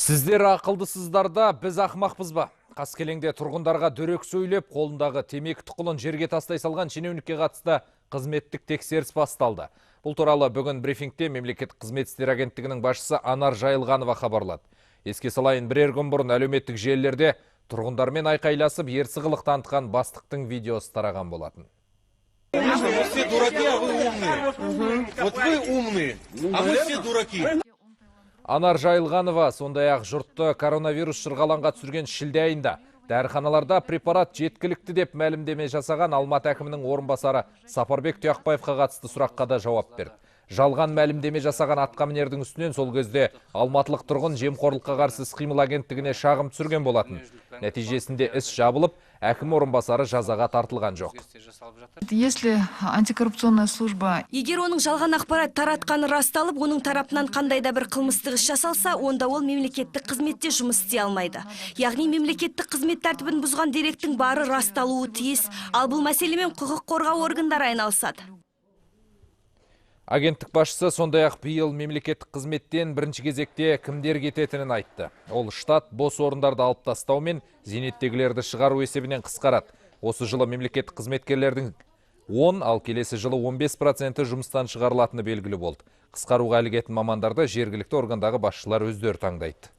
Сіздер ақылдысыздар да, біз ақымақпыз ба? Қаскелеңде тұрғындарға дөрекі сөйлеп, қолындағы темекі тұқылын жерге тастай салған шенеунікке қатысты қызметтік тексеріс басталды. Бұл туралы бүгін брифингте мемлекеттік қызмет істері агенттігінің басшысы Анар Жайылғанова хабарлады. Еске салайын, бірер күн бұрын әлеуметтік желілерде тұрғындармен айқайласып, ерсі қылық танытқан бастықтың видеосы тараған болатын. Конечно, мы все дураки, а вы умные. Вот вы умные, а мы все дураки. Анар Жайылғанова сондай-ақ жұртты коронавирус шырғалаңға түсірген шілде айында дәріханаларда препарат жеткілікті деп мәлімдеме жасаған Алматы әкімінің орынбасары Сапарбек Тұяқбаевқа қатысты сұраққа да жауап берді. Жалған мәлімдеме жасаған атқамінердің үстінен сол кезде алматылық тұрғын жемқорлыққа қарсы іс-қимыл агенттігіне шағым түсірген болатын. Нәтижесінде іс жабылып, әкім орынбасары жазаға тартылған жоқ. Если антикоррупционная служба... Егер оның жалған ақпарат таратқаны расталып, оның тарапынан қандай да бір қылмыстық іс жасалса, онда ол мемлекеттік қызметте жұмыс істей алмайды. Яғни мемлекеттік қызмет тәртібін бұзған деректің бары расталуы тиіс, ал бұл мәселемен құқық қорғау органдары айналысады. Агенттік басшысы сондай-ақ биыл мемлекеттік қызметтен бірінші кезекте кімдер кететінін айтты. Ол штат бос орындарды алып тастау мен зейнеттегілерді шығару есебінен қысқарады. Осы жылы мемлекеттік қызметкерлердің 10, ал келесі жылы 15% жұмыстан шығарылатыны белгілі болды. Қысқаруға ілігетін мамандарды жергілікті органдағы басшылар өздері таңдайды.